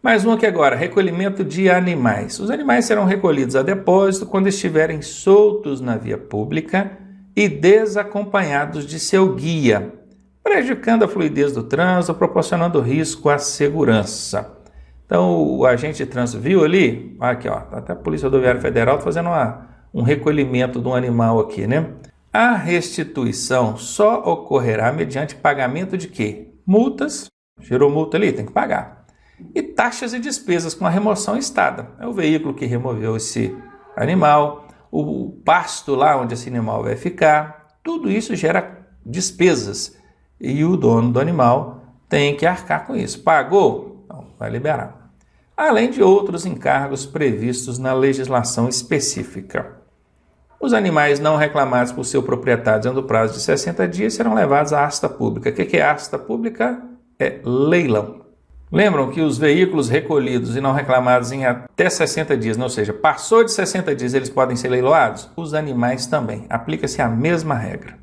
Mais um aqui agora, recolhimento de animais. Os animais serão recolhidos a depósito quando estiverem soltos na via pública e desacompanhados de seu guia, prejudicando a fluidez do trânsito, proporcionando risco à segurança. Então, o agente de trânsito viu ali, aqui ó, até a Polícia Rodoviária Federal fazendo um recolhimento de um animal aqui, né? A restituição só ocorrerá mediante pagamento de quê? Multas, gerou multa ali, tem que pagar. E taxas e despesas com a remoção estada. É o veículo que removeu esse animal, o pasto lá onde esse animal vai ficar, tudo isso gera despesas e o dono do animal tem que arcar com isso. Pagou? Não, vai liberar. Além de outros encargos previstos na legislação específica. Os animais não reclamados por seu proprietário dentro do prazo de 60 dias serão levados à asta pública. O que é asta pública? É leilão. Lembram que os veículos recolhidos e não reclamados em até 60 dias, ou seja, passou de 60 dias, eles podem ser leiloados? Os animais também. Aplica-se a mesma regra.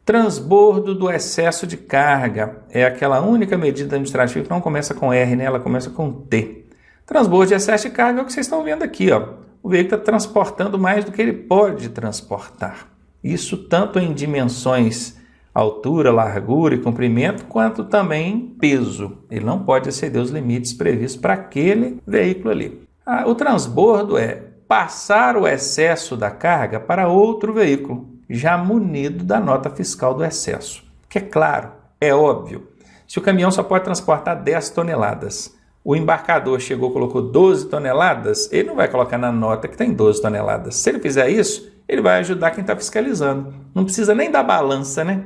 Transbordo do excesso de carga é aquela única medida administrativa que não começa com R, né? Ela começa com T. Transbordo de excesso de carga é o que vocês estão vendo aqui, ó. O veículo está transportando mais do que ele pode transportar. Isso tanto em dimensões altura, largura e comprimento, quanto também peso. Ele não pode exceder os limites previstos para aquele veículo ali. O transbordo é passar o excesso da carga para outro veículo, já munido da nota fiscal do excesso. Que é claro, é óbvio. Se o caminhão só pode transportar 10 toneladas, o embarcador chegou e colocou 12 toneladas, ele não vai colocar na nota que tem 12 toneladas. Se ele fizer isso, ele vai ajudar quem está fiscalizando. Não precisa nem da balança, né?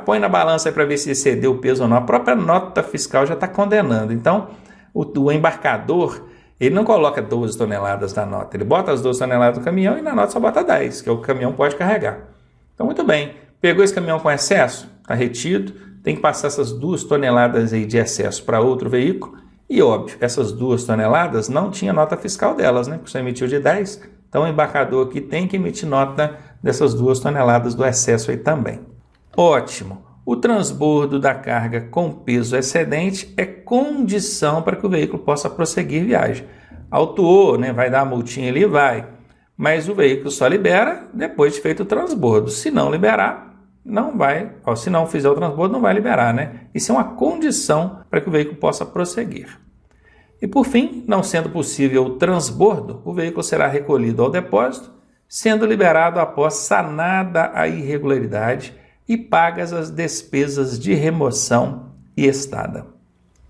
Põe na balança para ver se excedeu o peso ou não. A própria nota fiscal já está condenando. Então, o embarcador, ele não coloca 12 toneladas na nota. Ele bota as 12 toneladas do caminhão e na nota só bota 10, que é o que o caminhão pode carregar. Então, muito bem. Pegou esse caminhão com excesso? Está retido. Tem que passar essas 2 toneladas aí de excesso para outro veículo. E, óbvio, essas 2 toneladas não tinha nota fiscal delas, né? Porque só emitiu de 10. Então, o embarcador aqui tem que emitir nota dessas 2 toneladas do excesso aí também. Ótimo! O transbordo da carga com peso excedente é condição para que o veículo possa prosseguir viagem. Autuou, né? Vai dar a multinha ali? Vai. Mas o veículo só libera depois de feito o transbordo. Se não liberar, não vai. Se não fizer o transbordo, não vai liberar, né? Isso é uma condição para que o veículo possa prosseguir. E por fim, não sendo possível o transbordo, o veículo será recolhido ao depósito, sendo liberado após sanada a irregularidade e pagas as despesas de remoção e estada.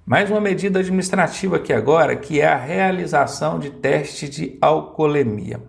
Mais uma medida administrativa aqui agora, que é a realização de teste de alcoolemia.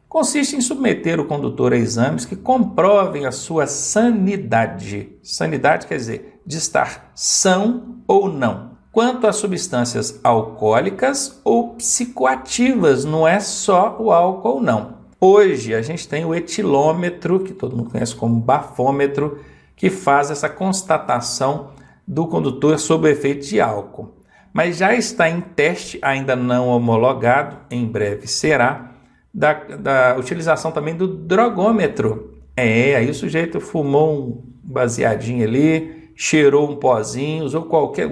Consiste em submeter o condutor a exames que comprovem a sua sanidade. Sanidade quer dizer de estar são ou não. Quanto às substâncias alcoólicas ou psicoativas, não é só o álcool não. Hoje a gente tem o etilômetro, que todo mundo conhece como bafômetro, que faz essa constatação do condutor sob o efeito de álcool. Mas já está em teste, ainda não homologado, em breve será, da utilização também do drogômetro. Aí o sujeito fumou um baseadinho ali, cheirou um pozinho, usou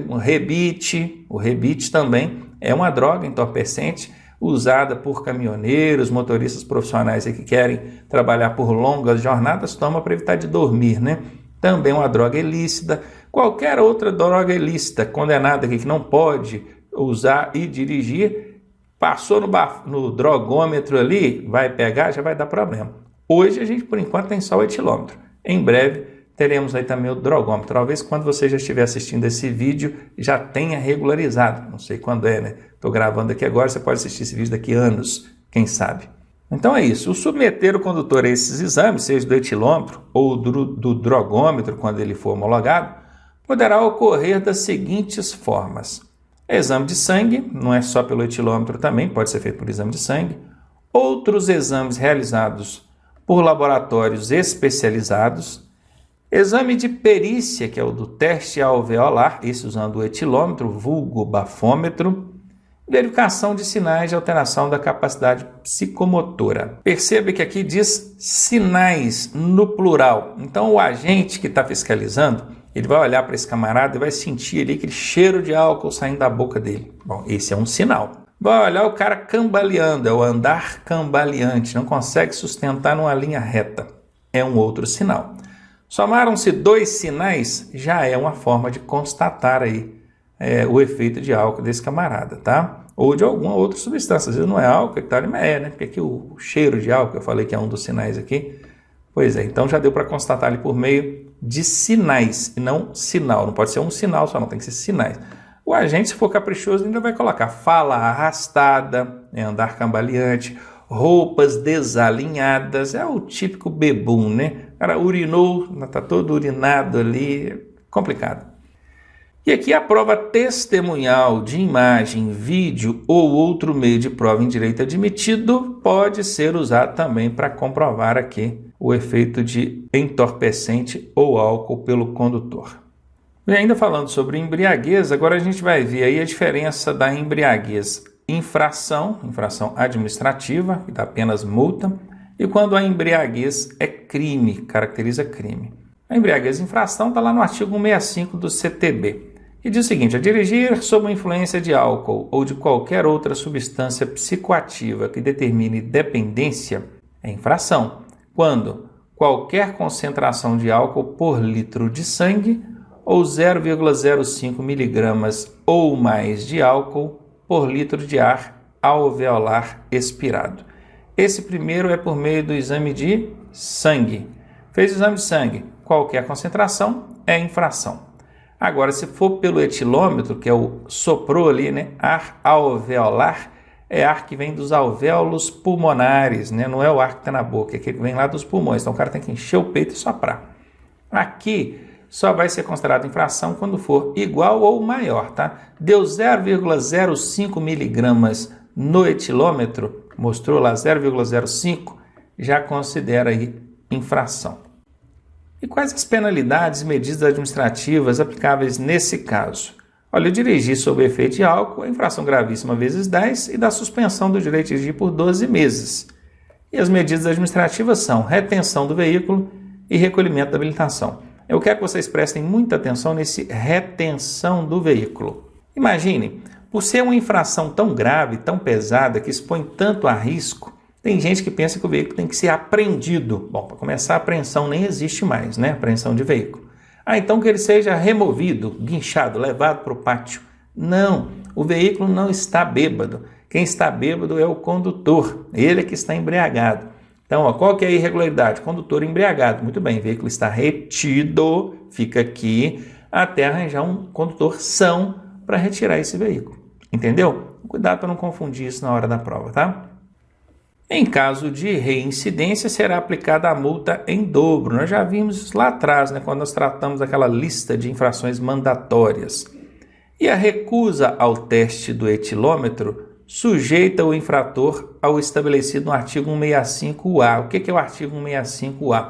um rebite. O rebite também é uma droga entorpecente, usada por caminhoneiros, motoristas profissionais que querem trabalhar por longas jornadas, toma para evitar de dormir, né? Também uma droga ilícita. Qualquer outra droga ilícita condenada aqui que não pode usar e dirigir, passou no drogômetro ali, vai pegar, já vai dar problema. Hoje a gente, por enquanto, tem só o etilômetro. Em breve teremos aí também o drogômetro. Talvez quando você já estiver assistindo esse vídeo, já tenha regularizado. Não sei quando é, né? Estou gravando aqui agora, você pode assistir esse vídeo daqui a anos, quem sabe. Então é isso. O submeter o condutor a esses exames, seja do etilômetro ou do drogômetro, quando ele for homologado, poderá ocorrer das seguintes formas. Exame de sangue, não é só pelo etilômetro também, pode ser feito por exame de sangue. Outros exames realizados por laboratórios especializados. Exame de perícia, que é o do teste alveolar, esse usando o etilômetro, vulgo bafômetro. Verificação de sinais de alteração da capacidade psicomotora. Perceba que aqui diz sinais no plural. Então o agente que está fiscalizando, ele vai olhar para esse camarada e vai sentir ali aquele cheiro de álcool saindo da boca dele. Bom, esse é um sinal. Vai olhar o cara cambaleando, é o andar cambaleante, não consegue sustentar numa linha reta. É um outro sinal. Somaram-se 2 sinais, já é uma forma de constatar aí o efeito de álcool desse camarada, tá? Ou de alguma outra substância. Às vezes não é álcool que tá ali, mas né? Porque aqui o cheiro de álcool, eu falei que é um dos sinais aqui. Pois é, então já deu para constatar ali por meio de sinais e não sinal. Não pode ser um sinal só, não, tem que ser sinais. O agente, se for caprichoso, ainda vai colocar fala arrastada, andar cambaleante, roupas desalinhadas, é o típico bebum, né? O cara urinou, tá todo urinado ali, complicado. E aqui a prova testemunhal de imagem, vídeo ou outro meio de prova em direito admitido pode ser usado também para comprovar aqui o efeito de entorpecente ou álcool pelo condutor. E ainda falando sobre embriaguez, agora a gente vai ver aí a diferença da embriaguez infração administrativa, que dá apenas multa, e quando a embriaguez é crime, caracteriza crime. A embriaguez infração está lá no artigo 165 do CTB, que diz o seguinte: a dirigir sob a influência de álcool ou de qualquer outra substância psicoativa que determine dependência é infração, quando qualquer concentração de álcool por litro de sangue ou 0,05 miligramas ou mais de álcool por litro de ar alveolar expirado. Esse primeiro é por meio do exame de sangue. Fez o exame de sangue, qualquer concentração é infração. Agora, se for pelo etilômetro, que é o soprou ali, né? Ar alveolar, é ar que vem dos alvéolos pulmonares, né? Não é o ar que está na boca, é aquele que vem lá dos pulmões. Então o cara tem que encher o peito e soprar. Aqui só vai ser considerado infração quando for igual ou maior, tá? Deu 0,05 miligramas no etilômetro, mostrou lá 0,05, já considera aí infração. E quais as penalidades e medidas administrativas aplicáveis nesse caso? Olha, eu dirigi sob efeito de álcool, infração gravíssima vezes 10 e da suspensão do direito de dirigir por 12 meses. E as medidas administrativas são retenção do veículo e recolhimento da habilitação. Eu quero que vocês prestem muita atenção nesse retenção do veículo. Imagine, por ser uma infração tão grave, tão pesada, que expõe tanto a risco, tem gente que pensa que o veículo tem que ser apreendido. Bom, para começar, a apreensão nem existe mais, né? Apreensão de veículo. Então que ele seja removido, guinchado, levado para o pátio. Não, o veículo não está bêbado. Quem está bêbado é o condutor, ele é que está embriagado. Então, qual que é a irregularidade? Condutor embriagado. Muito bem, o veículo está retido, fica aqui, até arranjar um condutor são para retirar esse veículo. Entendeu? Cuidado para não confundir isso na hora da prova, tá? Em caso de reincidência, será aplicada a multa em dobro. Nós já vimos isso lá atrás, né, quando nós tratamos daquela lista de infrações mandatórias. E a recusa ao teste do etilômetro sujeita o infrator ao estabelecido no artigo 165A. O que é o artigo 165A?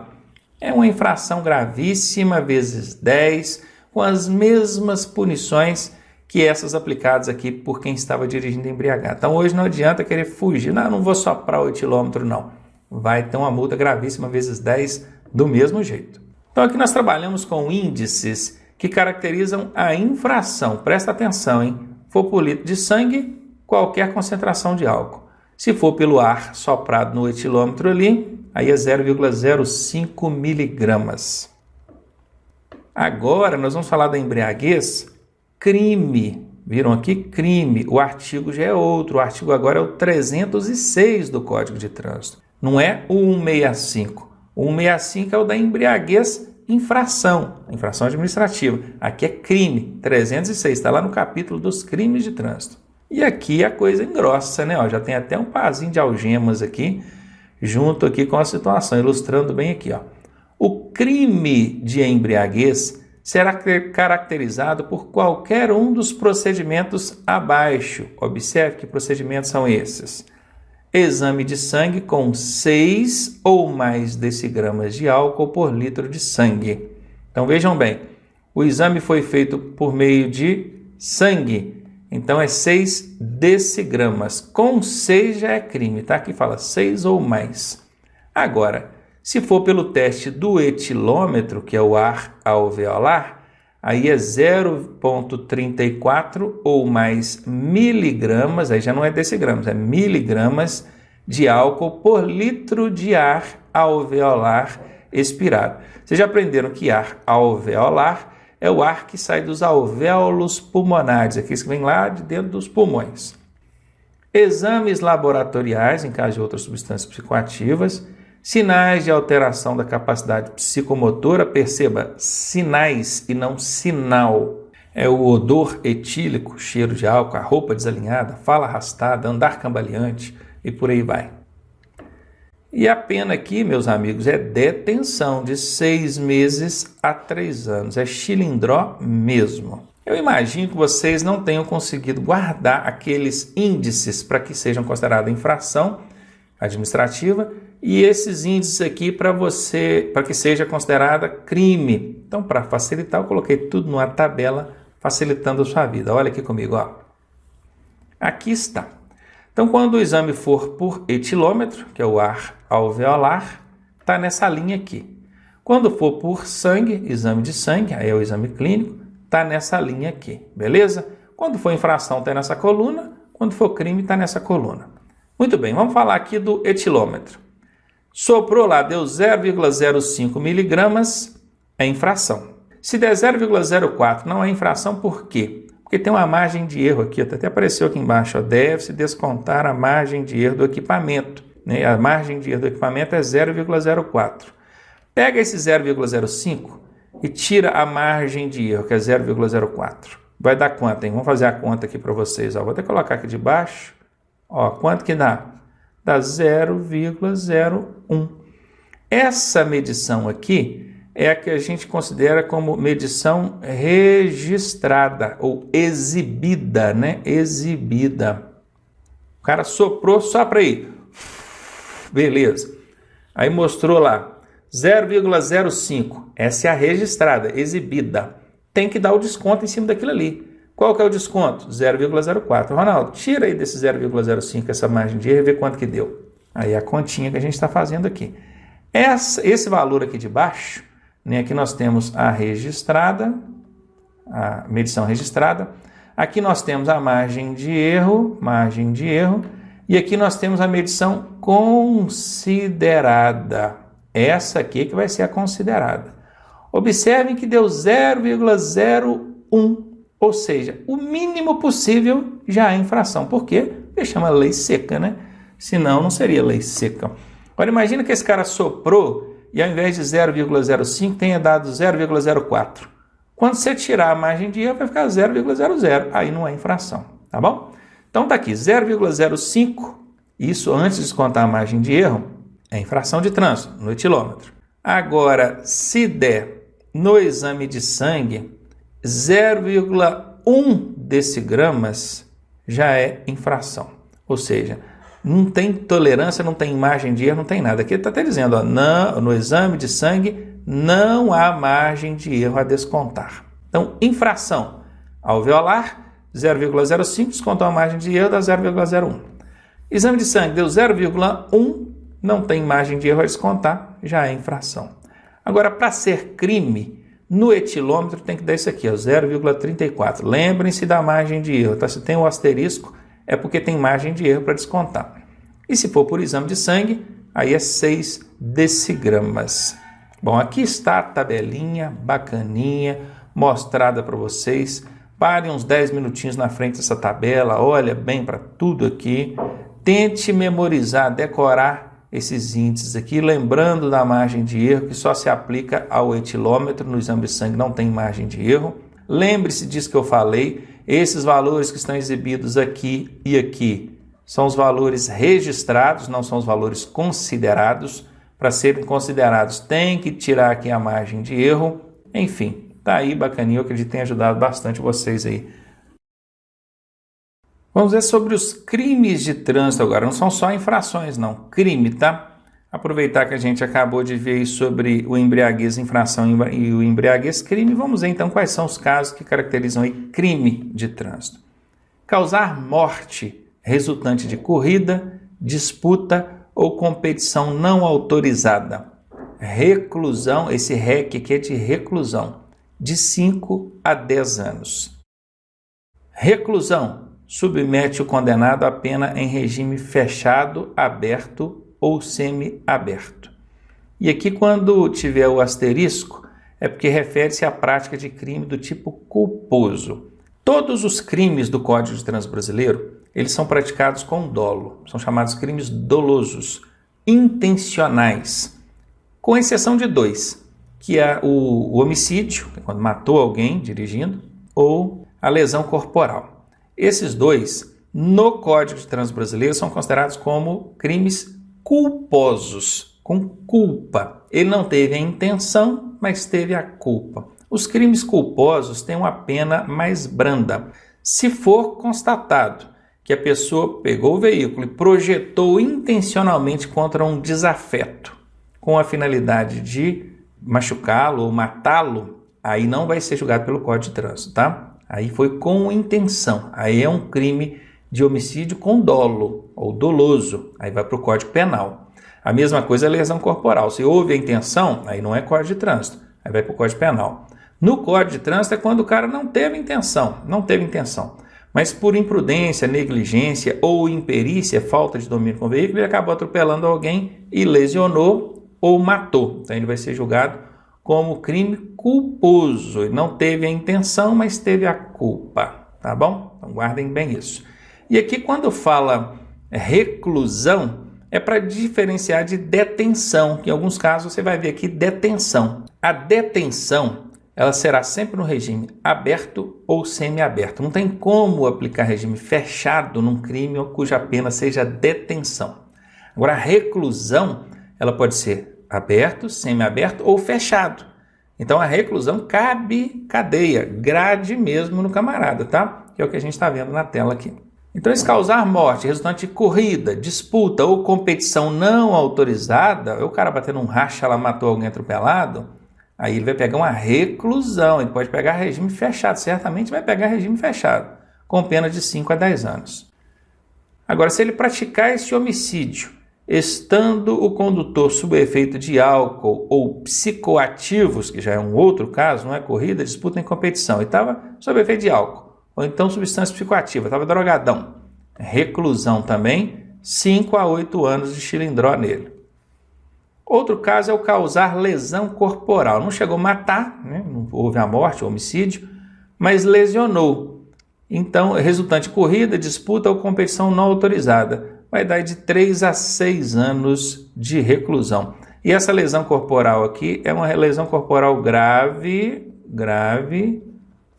É uma infração gravíssima vezes 10, com as mesmas punições que essas aplicadas aqui por quem estava dirigindo embriagado. Então hoje não adianta querer fugir. Não vou soprar o etilômetro, não. Vai ter uma multa gravíssima vezes 10 do mesmo jeito. Então aqui nós trabalhamos com índices que caracterizam a infração. Presta atenção, hein? For por litro de sangue, qualquer concentração de álcool. Se for pelo ar soprado no etilômetro ali, aí é 0,05 miligramas. Agora nós vamos falar da embriaguez. Crime, viram aqui? Crime. O artigo já é outro. O artigo agora é o 306 do Código de Trânsito. Não é o 165. O 165 é o da embriaguez infração administrativa. Aqui é crime. 306, está lá no capítulo dos crimes de trânsito. E aqui a coisa engrossa, né? Já tem até um parzinho de algemas aqui, junto aqui com a situação, ilustrando bem aqui. O crime de embriaguez será caracterizado por qualquer um dos procedimentos abaixo. Observe que procedimentos são esses. Exame de sangue com 6 ou mais decigramas de álcool por litro de sangue. Então vejam bem, o exame foi feito por meio de sangue Então é 6 decigramas. Com 6 já é crime, tá? Aqui fala 6 ou mais. Agora, se for pelo teste do etilômetro, que é o ar alveolar, aí é 0,34 ou mais miligramas, aí já não é decigramas, é miligramas de álcool por litro de ar alveolar expirado. Vocês já aprenderam que ar alveolar é o ar que sai dos alvéolos pulmonares, aqueles que vêm lá de dentro dos pulmões. Exames laboratoriais, em caso de outras substâncias psicoativas, sinais de alteração da capacidade psicomotora, perceba, sinais e não sinal. É o odor etílico, cheiro de álcool, a roupa desalinhada, fala arrastada, andar cambaleante e por aí vai. E a pena aqui, meus amigos, é detenção de 6 meses a 3 anos. É chilindró mesmo. Eu imagino que vocês não tenham conseguido guardar aqueles índices para que sejam considerados infração administrativa e esses índices aqui para que seja considerada crime. Então, para facilitar, eu coloquei tudo numa tabela facilitando a sua vida. Olha aqui comigo, ó. Aqui está. Então, quando o exame for por etilômetro, que é o ar alveolar, está nessa linha aqui. Quando for por sangue, exame de sangue, aí é o exame clínico, está nessa linha aqui, beleza? Quando for infração, está nessa coluna. Quando for crime, está nessa coluna. Muito bem, vamos falar aqui do etilômetro. Soprou lá, deu 0,05 miligramas, é infração. Se der 0,04, não é infração, por quê? Porque tem uma margem de erro aqui, até apareceu aqui embaixo, deve-se descontar a margem de erro do equipamento. Né? A margem de erro do equipamento é 0,04. Pega esse 0,05 e tira a margem de erro, que é 0,04. Vai dar quanto, hein? Vamos fazer a conta aqui para vocês. Ó. Vou até colocar aqui de baixo. Ó, quanto que dá? Dá 0,01. Essa medição aqui é a que a gente considera como medição registrada ou exibida, né? Exibida. O cara soprou, sopra aí. Beleza. Aí mostrou lá, 0,05. Essa é a registrada, exibida. Tem que dar o desconto em cima daquilo ali. Qual que é o desconto? 0,04. Ronaldo, tira aí desse 0,05 essa margem de erro e vê quanto que deu. Aí a continha que a gente está fazendo aqui. Esse valor aqui de baixo, né, aqui nós temos a registrada, a medição registrada. Aqui nós temos a margem de erro, e aqui nós temos a medição considerada. Essa aqui que vai ser a considerada. Observem que deu 0,01, ou seja, o mínimo possível já é infração. Por quê? Porque chama lei seca, né? Senão não seria lei seca. Agora imagina que esse cara soprou e ao invés de 0,05 tenha dado 0,04. Quando você tirar a margem de erro vai ficar 0,00. Aí não é infração, tá bom? Então tá aqui 0,05, isso antes de descontar a margem de erro, é infração de trânsito no etilômetro. Agora, se der no exame de sangue 0,1 decigramas, já é infração. Ou seja, não tem tolerância, não tem margem de erro, não tem nada. Aqui está até dizendo, ó, não, no exame de sangue não há margem de erro a descontar. Então, infração alveolar, 0,05, descontou a margem de erro, dá 0,01. Exame de sangue deu 0,1, não tem margem de erro a descontar, já é infração. Agora, para ser crime, no etilômetro tem que dar isso aqui, 0,34. Lembrem-se da margem de erro, tá? Se tem o asterisco, é porque tem margem de erro para descontar. E se for por exame de sangue, aí é 6 decigramas. Bom, aqui está a tabelinha bacaninha, mostrada para vocês. Parem uns 10 minutinhos na frente dessa tabela, olha bem para tudo aqui. Tente memorizar, decorar esses índices aqui, lembrando da margem de erro, que só se aplica ao etilômetro, no exame de sangue não tem margem de erro. Lembre-se disso que eu falei, esses valores que estão exibidos aqui e aqui são os valores registrados, não são os valores considerados. Para serem considerados, tem que tirar aqui a margem de erro. Enfim, tá aí bacaninha, eu acredito que tem ajudado bastante vocês aí. Vamos ver sobre os crimes de trânsito agora. Não são só infrações, não. Crime, tá? Aproveitar que a gente acabou de ver sobre o embriaguez infração e o embriaguez crime, vamos ver então quais são os casos que caracterizam aí crime de trânsito. Causar morte resultante de corrida, disputa ou competição não autorizada. Reclusão, esse REC aqui é de reclusão, de 5 a 10 anos. Reclusão, submete o condenado à pena em regime fechado, aberto ou semi-aberto. E aqui, quando tiver o asterisco, é porque refere-se à prática de crime do tipo culposo. Todos os crimes do Código de Trânsito Brasileiro, eles são praticados com dolo, são chamados crimes dolosos, intencionais, com exceção de 2, que é o homicídio, que é quando matou alguém dirigindo, ou a lesão corporal. Esses 2, no Código de Trânsito Brasileiro, são considerados como crimes culposos, com culpa. Ele não teve a intenção, mas teve a culpa. Os crimes culposos têm uma pena mais branda. Se for constatado que a pessoa pegou o veículo e projetou intencionalmente contra um desafeto, com a finalidade de machucá-lo ou matá-lo, aí não vai ser julgado pelo Código de Trânsito, tá? Aí foi com intenção, aí é um crime de homicídio com dolo ou doloso, aí vai para o Código Penal. A mesma coisa é lesão corporal, se houve a intenção, aí não é Código de Trânsito, aí vai para o Código Penal. No Código de Trânsito é quando o cara não teve intenção, mas por imprudência, negligência ou imperícia, falta de domínio com o veículo, ele acabou atropelando alguém e lesionou ou matou. Então ele vai ser julgado como crime culposo. Ele não teve a intenção, mas teve a culpa, tá bom? Então guardem bem isso. E aqui quando fala reclusão, é para diferenciar de detenção, que em alguns casos você vai ver aqui detenção. A detenção, ela será sempre no regime aberto ou semiaberto. Não tem como aplicar regime fechado num crime cuja pena seja detenção. Agora, a reclusão, ela pode ser aberto, semiaberto ou fechado. Então, a reclusão cabe cadeia, grade mesmo no camarada, tá? Que é o que a gente está vendo na tela aqui. Então, se causar morte resultante de corrida, disputa ou competição não autorizada, o cara batendo um racha lá, matou alguém atropelado, aí ele vai pegar uma reclusão, ele pode pegar regime fechado, certamente vai pegar regime fechado, com pena de 5 a 10 anos. Agora, se ele praticar esse homicídio, estando o condutor sob efeito de álcool ou psicoativos, que já é um outro caso, não é corrida, disputa nem competição, ele estava sob efeito de álcool, ou então substância psicoativa, estava drogadão, reclusão também, 5 a 8 anos de chilindró nele. Outro caso é o causar lesão corporal. Não chegou a matar, né? Não houve a morte, o homicídio, mas lesionou. Então, resultante de corrida, disputa ou competição não autorizada. Vai dar de 3 a 6 anos de reclusão. E essa lesão corporal aqui é uma lesão corporal grave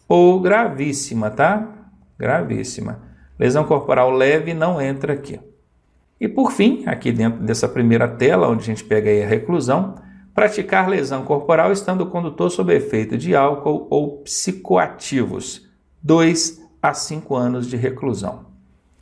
ou gravíssima, tá? Gravíssima. Lesão corporal leve não entra aqui. E por fim, aqui dentro dessa primeira tela, onde a gente pega aí a reclusão, praticar lesão corporal estando o condutor sob efeito de álcool ou psicoativos, 2 a 5 anos de reclusão.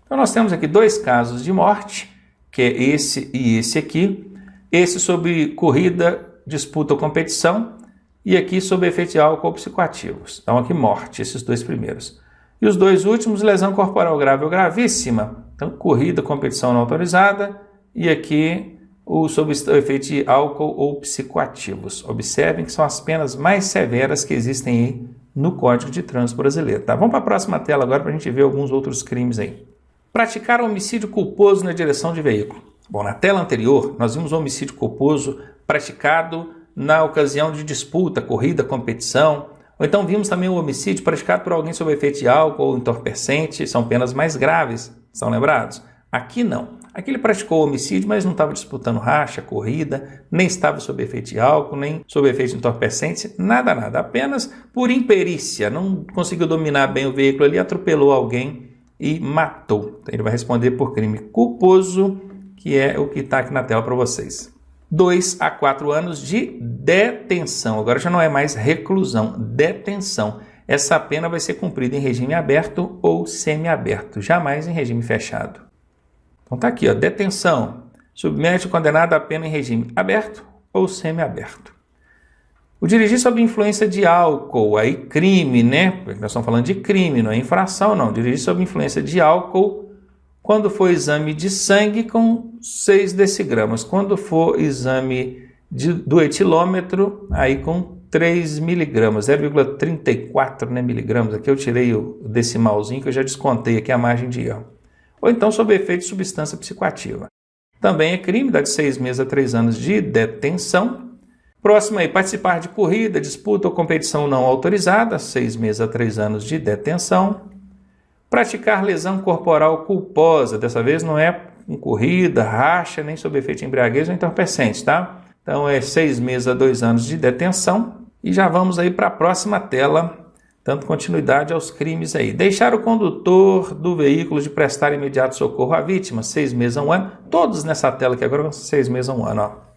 Então nós temos aqui 2 casos de morte, que é esse e esse aqui. Esse sob corrida, disputa ou competição, e aqui sob efeito de álcool ou psicoativos. Então aqui morte, esses 2 primeiros. E os 2 últimos, lesão corporal grave ou gravíssima. Então, corrida, competição não autorizada, e aqui o sob efeito de álcool ou psicoativos. Observem que são as penas mais severas que existem aí no Código de Trânsito Brasileiro. Tá? Vamos para a próxima tela agora para a gente ver alguns outros crimes aí. Praticar homicídio culposo na direção de veículo. Bom, na tela anterior, nós vimos o homicídio culposo praticado na ocasião de disputa, corrida, competição. Ou então vimos também o homicídio praticado por alguém sob efeito de álcool ou entorpecente. São penas mais graves. Estão lembrados? Aqui não. Aqui ele praticou homicídio, mas não estava disputando racha, corrida, nem estava sob efeito de álcool, nem sob efeito de entorpecente, nada. Apenas por imperícia, não conseguiu dominar bem o veículo ali, atropelou alguém e matou. Então ele vai responder por crime culposo, que é o que está aqui na tela para vocês. 2 a 4 anos de detenção. Agora já não é mais reclusão, detenção. Essa pena vai ser cumprida em regime aberto ou semiaberto, jamais em regime fechado. Então tá aqui, ó, detenção. Submete o condenado à pena em regime aberto ou semiaberto. O dirigir sob influência de álcool, aí crime, né? Porque nós estamos falando de crime, não é infração, não. Dirigir sob influência de álcool quando for exame de sangue com 6 decigramas. Quando for exame do etilômetro, aí com 3 miligramas, 0,34 né, miligramas. Aqui eu tirei o decimalzinho que eu já descontei aqui a margem de erro. Ou então sob efeito de substância psicoativa. Também é crime, dá de 6 meses a 3 anos de detenção. Próximo aí, participar de corrida, disputa ou competição não autorizada, 6 meses a 3 anos de detenção. Praticar lesão corporal culposa, dessa vez não é com corrida, racha, nem sob efeito de embriaguez ou entorpecente, tá? Então é 6 meses a 2 anos de detenção. E já vamos aí para a próxima tela, dando continuidade aos crimes aí. Deixar o condutor do veículo de prestar imediato socorro à vítima, 6 meses a 1 ano. Todos nessa tela aqui agora vão ser 6 meses a 1 ano, ó.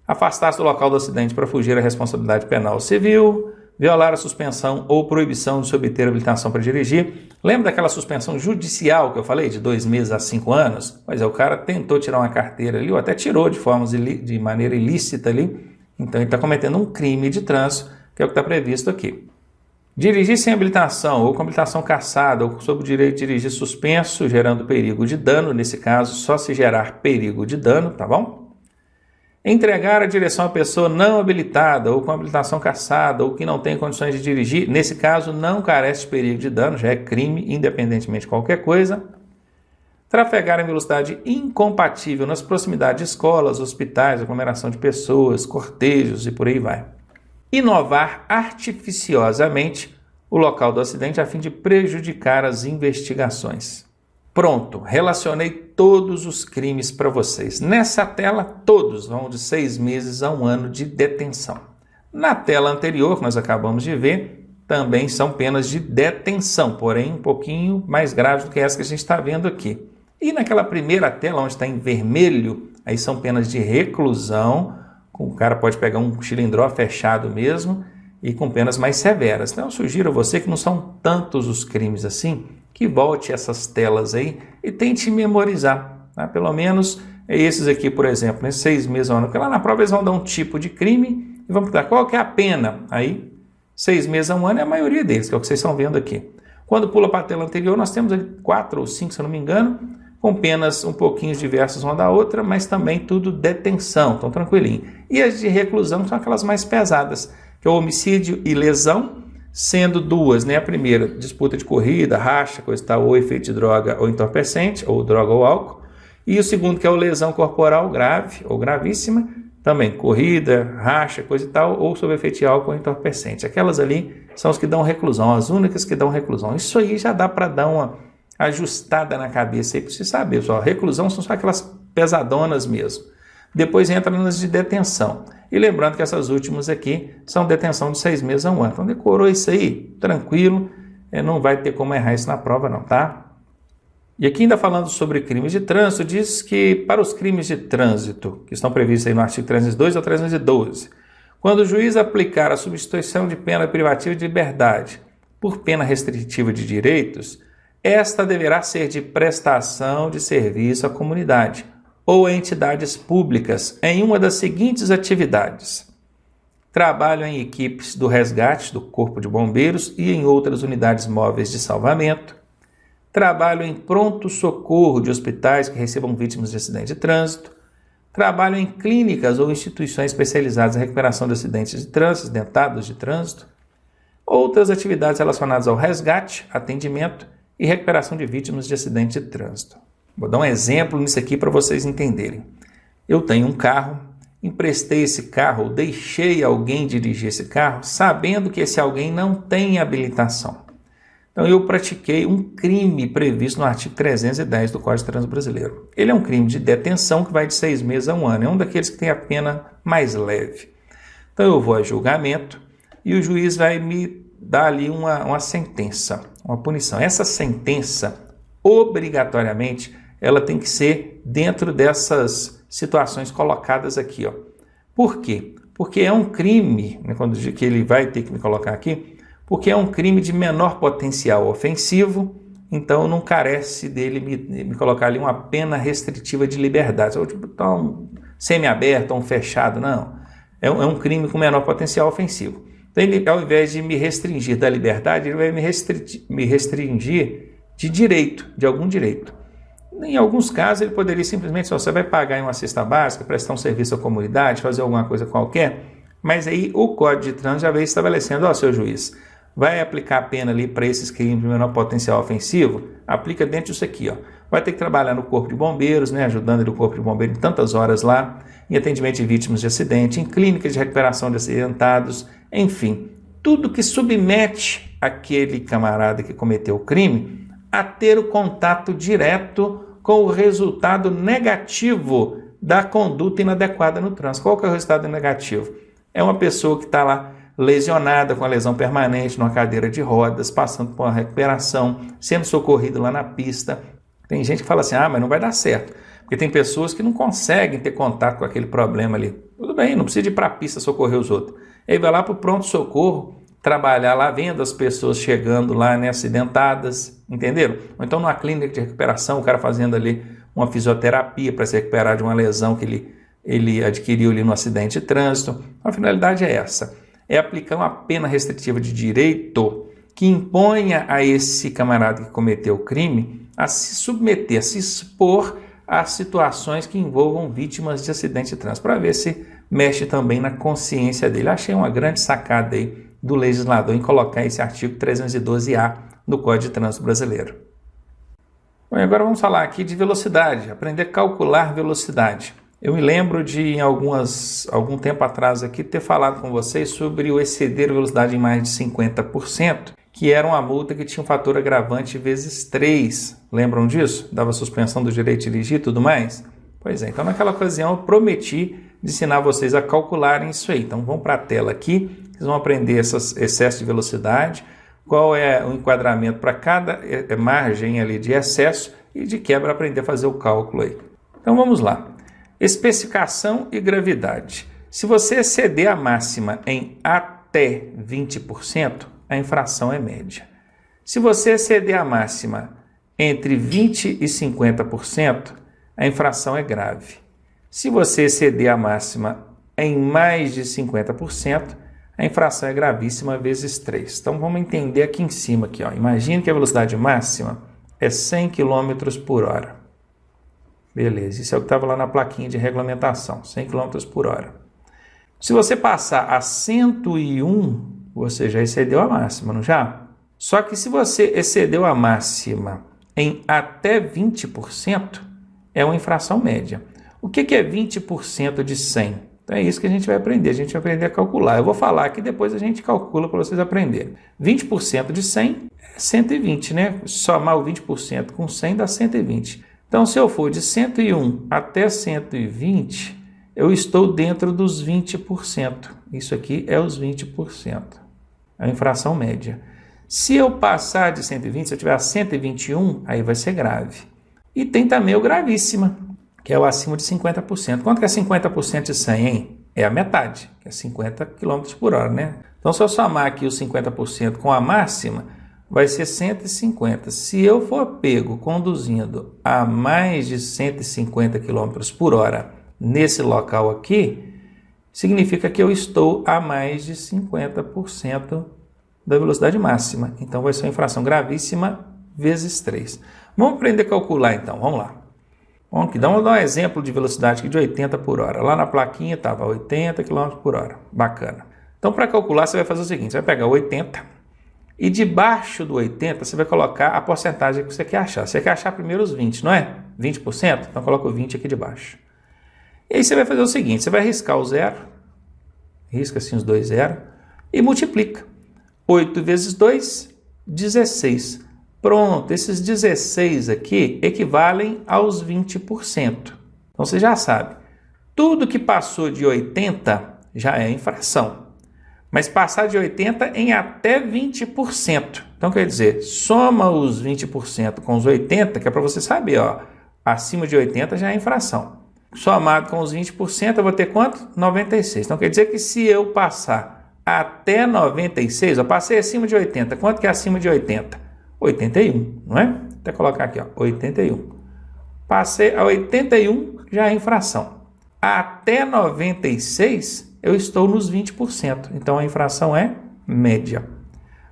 Afastar-se do local do acidente para fugir à responsabilidade penal civil, violar a suspensão ou proibição de se obter habilitação para dirigir. Lembra daquela suspensão judicial que eu falei, de 2 meses a 5 anos? Pois é, o cara tentou tirar uma carteira ali, ou até tirou de maneira ilícita ali, então ele está cometendo um crime de trânsito, que é o que está previsto aqui. Dirigir sem habilitação ou com habilitação cassada ou sob o direito de dirigir suspenso, gerando perigo de dano, nesse caso só se gerar perigo de dano, tá bom? Entregar a direção à pessoa não habilitada ou com habilitação cassada ou que não tem condições de dirigir, nesse caso não carece de perigo de dano, já é crime, independentemente de qualquer coisa. Trafegar em velocidade incompatível nas proximidades de escolas, hospitais, aglomeração de pessoas, cortejos e por aí vai. Inovar artificiosamente o local do acidente a fim de prejudicar as investigações. Pronto, relacionei todos os crimes para vocês. Nessa tela, todos vão de 6 meses a 1 ano de detenção. Na tela anterior, que nós acabamos de ver, também são penas de detenção, porém um pouquinho mais graves do que essa que a gente está vendo aqui. E naquela primeira tela, onde está em vermelho, aí são penas de reclusão, o cara pode pegar um cilindró fechado mesmo, e com penas mais severas. Então eu sugiro a você que não são tantos os crimes assim, que volte essas telas aí e tente memorizar, tá? Pelo menos esses aqui, por exemplo, né? 6 meses ao ano, porque lá na prova eles vão dar um tipo de crime e vão perguntar qual que é a pena. Aí 6 meses a 1 ano é a maioria deles, que é o que vocês estão vendo aqui. Quando pula para a tela anterior, nós temos ali 4 ou 5, se eu não me engano, com penas um pouquinho diversas uma da outra, mas também tudo detenção, então tranquilinho. E as de reclusão são aquelas mais pesadas, que é o homicídio e lesão, sendo 2, né? A primeira, disputa de corrida, racha, coisa e tal, ou efeito de droga ou entorpecente, ou droga ou álcool. E o segundo, que é o lesão corporal grave ou gravíssima, também corrida, racha, coisa e tal, ou sob efeito de álcool ou entorpecente. Aquelas ali são as que dão reclusão, as únicas que dão reclusão. Isso aí já dá para dar uma ajustada na cabeça aí para você saber. Só, reclusão são só aquelas pesadonas mesmo. Depois entra nas de detenção. E lembrando que essas últimas aqui são detenção de 6 meses a 1 ano. Então decorou isso aí, tranquilo, não vai ter como errar isso na prova não, tá? E aqui ainda falando sobre crimes de trânsito, diz que para os crimes de trânsito, que estão previstos aí no artigo 302 ou 312, quando o juiz aplicar a substituição de pena privativa de liberdade por pena restritiva de direitos, esta deverá ser de prestação de serviço à comunidade ou a entidades públicas em uma das seguintes atividades: trabalho em equipes do resgate do Corpo de Bombeiros e em outras unidades móveis de salvamento, trabalho em pronto-socorro de hospitais que recebam vítimas de acidente de trânsito, trabalho em clínicas ou instituições especializadas em recuperação de acidentes de trânsito, acidentados de trânsito, outras atividades relacionadas ao resgate, atendimento e recuperação de vítimas de acidente de trânsito. Vou dar um exemplo nisso aqui para vocês entenderem. Eu tenho um carro, emprestei esse carro, deixei alguém dirigir esse carro, sabendo que esse alguém não tem habilitação. Então eu pratiquei um crime previsto no artigo 310 do Código de Trânsito Brasileiro. Ele é um crime de detenção que vai de 6 meses a 1 ano. É um daqueles que tem a pena mais leve. Então eu vou a julgamento e o juiz vai me dar ali uma sentença, uma punição. Essa sentença, obrigatoriamente, ela tem que ser dentro dessas situações colocadas aqui, ó. Por quê? Porque é um crime, né, quando que ele vai ter que me colocar aqui, porque é um crime de menor potencial ofensivo, então não carece dele me colocar ali uma pena restritiva de liberdade, ou tipo, um semi-aberto ou um fechado, não. é um crime com menor potencial ofensivo. Então, ele, ao invés de me restringir da liberdade, ele vai me restringir de direito, de algum direito. Em alguns casos, ele poderia simplesmente, você vai pagar em uma cesta básica, prestar um serviço à comunidade, fazer alguma coisa qualquer, mas aí o Código de Trânsito já veio estabelecendo, seu juiz, vai aplicar a pena ali para esses crimes de menor potencial ofensivo? Aplica dentro disso aqui, Vai ter que trabalhar no Corpo de Bombeiros, né, ajudando o Corpo de Bombeiros em tantas horas lá, em atendimento de vítimas de acidente, em clínicas de recuperação de acidentados, enfim, tudo que submete aquele camarada que cometeu o crime a ter o contato direto com o resultado negativo da conduta inadequada no trânsito. Qual que é o resultado negativo? É uma pessoa que está lá lesionada, com a lesão permanente, numa cadeira de rodas, passando por uma recuperação, sendo socorrido lá na pista. Tem gente que fala assim, mas não vai dar certo, porque tem pessoas que não conseguem ter contato com aquele problema ali. Tudo bem, não precisa de ir para a pista socorrer os outros. Aí vai lá para o pronto-socorro, trabalhar lá, vendo as pessoas chegando lá, né, acidentadas, entenderam? Ou então numa clínica de recuperação, o cara fazendo ali uma fisioterapia para se recuperar de uma lesão que ele adquiriu ali no acidente de trânsito. A finalidade é essa, é aplicar uma pena restritiva de direito que imponha a esse camarada que cometeu o crime a se submeter, a se expor a situações que envolvam vítimas de acidente de trânsito, para ver se mexe também na consciência dele. Achei uma grande sacada aí do legislador em colocar esse artigo 312-A no Código de Trânsito Brasileiro. Bom, agora vamos falar aqui de velocidade, aprender a calcular velocidade. Eu me lembro de, algum tempo atrás aqui, ter falado com vocês sobre o exceder a velocidade em mais de 50%, que era uma multa que tinha um fator agravante vezes 3. Lembram disso? Dava suspensão do direito de dirigir e tudo mais? Pois é, então naquela ocasião eu prometi de ensinar vocês a calcularem isso aí. Então vamos para a tela aqui, vocês vão aprender esses excessos de velocidade, qual é o enquadramento para cada margem ali de excesso e de quebra aprender a fazer o cálculo aí. Então vamos lá. Especificação e gravidade. Se você exceder a máxima em até 20%, a infração é média. Se você exceder a máxima entre 20% e 50%, a infração é grave. Se você exceder a máxima em mais de 50%, a infração é gravíssima vezes 3. Então vamos entender aqui em cima. Imagine que a velocidade máxima é 100 km por hora. Beleza, isso é o que estava lá na plaquinha de regulamentação, 100 km por hora. Se você passar a 101, você já excedeu a máxima, não já? Só que se você excedeu a máxima em até 20%, é uma infração média. O que é 20% de 100? Então é isso que a gente vai aprender. A gente vai aprender a calcular. Eu vou falar aqui, depois a gente calcula para vocês aprenderem. 20% de 100 é 120, né? Somar o 20% com 100 dá 120. Então, se eu for de 101 até 120, eu estou dentro dos 20%. Isso aqui é os 20%. É a infração média. Se eu passar de 120, se eu tiver a 121, aí vai ser grave. E tem também o gravíssima, que é o acima de 50%. Quanto que é 50% de 100, hein? É a metade, que é 50 km por hora, né? Então, se eu somar aqui os 50% com a máxima, vai ser 150. Se eu for pego conduzindo a mais de 150 km por hora nesse local aqui, significa que eu estou a mais de 50% da velocidade máxima. Então, vai ser uma infração gravíssima vezes 3. Vamos aprender a calcular, então. Vamos lá. Vamos dar um exemplo de velocidade aqui de 80 por hora. Lá na plaquinha estava 80 km por hora. Bacana. Então, para calcular, você vai fazer o seguinte. Você vai pegar 80 e debaixo do 80 você vai colocar a porcentagem que você quer achar. Você quer achar primeiro os 20, não é? 20%? Então, coloca o 20 aqui debaixo. E aí você vai fazer o seguinte. Você vai riscar o zero. Risca assim os dois zeros. E multiplica. 8 vezes 2, 16. Pronto, esses 16 aqui equivalem aos 20%. Então você já sabe, tudo que passou de 80 já é infração. Mas passar de 80 em até 20%. Então quer dizer, soma os 20% com os 80, que é para você saber, acima de 80 já é infração. Somado com os 20%, eu vou ter quanto? 96. Então quer dizer que se eu passar até 96, eu passei acima de 80. Quanto que é acima de 80? 81, não é? Até colocar aqui, 81. Passei a 81, já é infração. Até 96 eu estou nos 20%. Então, a infração é média.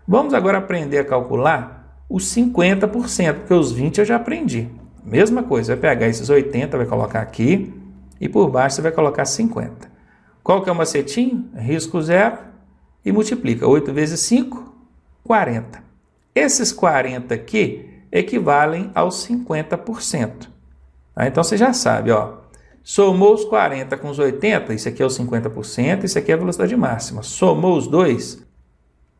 Vamos agora aprender a calcular os 50%, porque os 20 eu já aprendi. Mesma coisa, vai pegar esses 80, vai colocar aqui, e por baixo você vai colocar 50. Qual que é o macetinho? Risco zero e multiplica. 8 vezes 5, 40. Esses 40 aqui equivalem aos 50%. Tá? Então você já sabe, ó, somou os 40 com os 80, isso aqui é os 50%, isso aqui é a velocidade máxima. Somou os dois,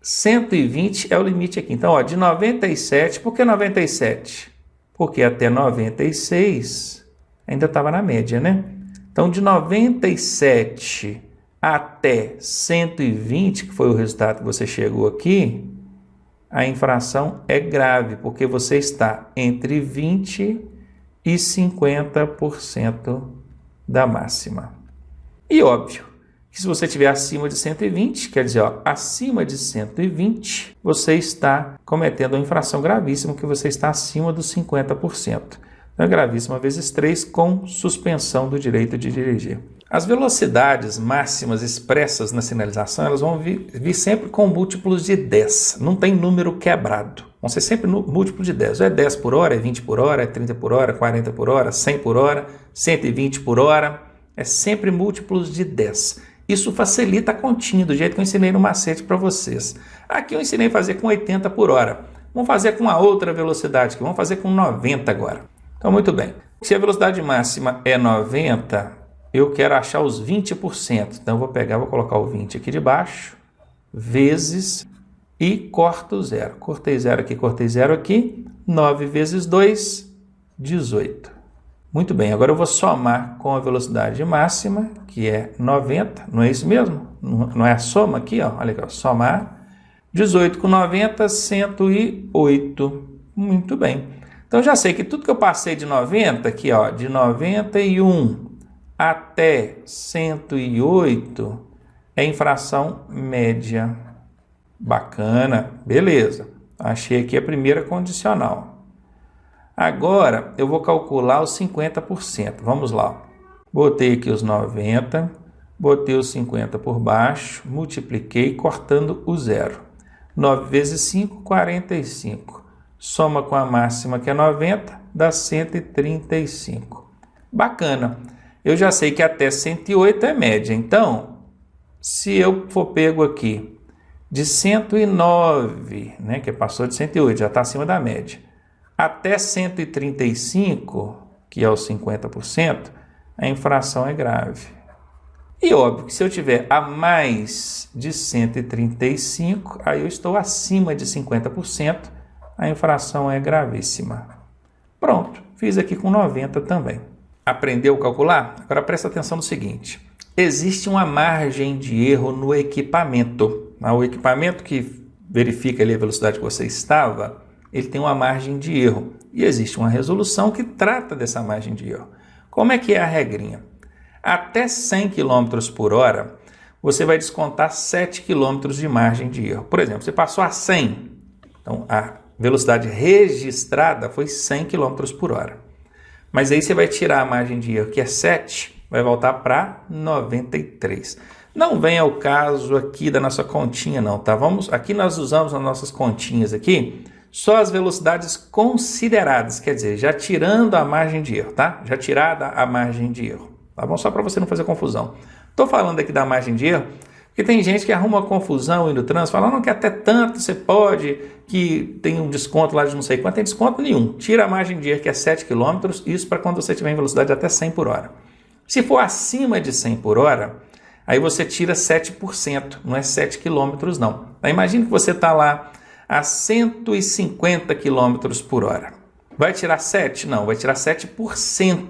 120 é o limite aqui. Então, ó, de 97, por que 97? Porque até 96 ainda estava na média, né? Então, de 97 até 120, que foi o resultado que você chegou aqui, a infração é grave, porque você está entre 20% e 50% da máxima. E óbvio que se você estiver acima de 120, quer dizer, ó, acima de 120, você está cometendo uma infração gravíssima, que você está acima dos 50%. Então, é gravíssima vezes 3, com suspensão do direito de dirigir. As velocidades máximas expressas na sinalização, elas vão vir sempre com múltiplos de 10. Não tem número quebrado. Vão ser sempre múltiplo de 10. Ou é 10 por hora, é 20 por hora, é 30 por hora, 40 por hora, 100 por hora, 120 por hora. É sempre múltiplos de 10. Isso facilita a continha, do jeito que eu ensinei no macete para vocês. Aqui eu ensinei a fazer com 80 por hora. Vamos fazer com a outra velocidade, que vamos fazer com 90 agora. Então, muito bem. Se a velocidade máxima é 90, eu quero achar os 20%. Então, eu vou pegar, vou colocar o 20 aqui de baixo, vezes, e corto o zero. Cortei zero aqui. 9 vezes 2, 18. Muito bem, agora eu vou somar com a velocidade máxima, que é 90, não é isso mesmo? Não é a soma aqui, ó, olha aqui, ó, somar, 18 com 90, 108. Muito bem. Então, já sei que tudo que eu passei de 90, aqui, ó, de 91 até 108, é infração média. Bacana, beleza. Achei aqui a primeira condicional. Agora, eu vou calcular os 50%. Vamos lá. Botei aqui os 90, botei os 50 por baixo, multipliquei, cortando o zero. 9 vezes 5, 45. Soma com a máxima, que é 90, dá 135. Bacana. Eu já sei que até 108 é média. Então, se eu for pego aqui de 109, né, que passou de 108, já está acima da média, até 135, que é os 50%, a infração é grave. E óbvio que se eu tiver a mais de 135, aí eu estou acima de 50%, a infração é gravíssima. Pronto, fiz aqui com 90 também. Aprendeu a calcular? Agora presta atenção no seguinte. Existe uma margem de erro no equipamento. O equipamento que verifica ali a velocidade que você estava, ele tem uma margem de erro. E existe uma resolução que trata dessa margem de erro. Como é que é a regrinha? Até 100 km por hora, você vai descontar 7 km de margem de erro. Por exemplo, você passou a 100. Então, a velocidade registrada foi 100 km por hora. Mas aí você vai tirar a margem de erro, que é 7, vai voltar para 93. Não vem ao caso aqui da nossa continha, não, tá? Aqui nós usamos nas nossas continhas aqui só as velocidades consideradas, quer dizer, já tirando a margem de erro, tá? Já tirada a margem de erro, tá bom? Só para você não fazer confusão. Estou falando aqui da margem de erro, porque tem gente que arruma uma confusão aí no trânsito, falando que até tanto você pode, que tem um desconto lá de não sei quanto, tem desconto nenhum. Tira a margem de erro, que é 7 km, isso para quando você tiver em velocidade até 100 por hora. Se for acima de 100 por hora, aí você tira 7%, não é 7 km não. Aí imagine que você está lá a 150 km por hora. Vai tirar 7? Não, vai tirar 7%.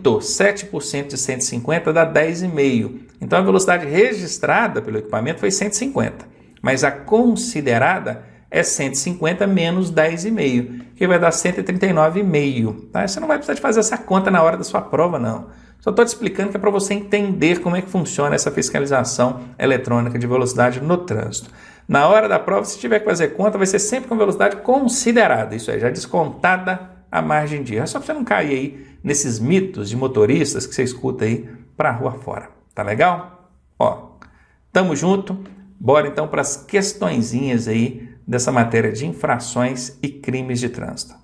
7% de 150 dá 10,5. Então a velocidade registrada pelo equipamento foi 150, mas a considerada é 150 menos 10,5, que vai dar 139,5. Tá? Você não vai precisar de fazer essa conta na hora da sua prova, não. Só estou te explicando que é para você entender como é que funciona essa fiscalização eletrônica de velocidade no trânsito. Na hora da prova, se tiver que fazer conta, vai ser sempre com velocidade considerada, isso é, já descontada a margem de erro. É só para você não cair aí nesses mitos de motoristas que você escuta aí para a rua fora. Tá legal? Ó, Tamo junto? Bora então para as questõezinhas aí dessa matéria de infrações e crimes de trânsito.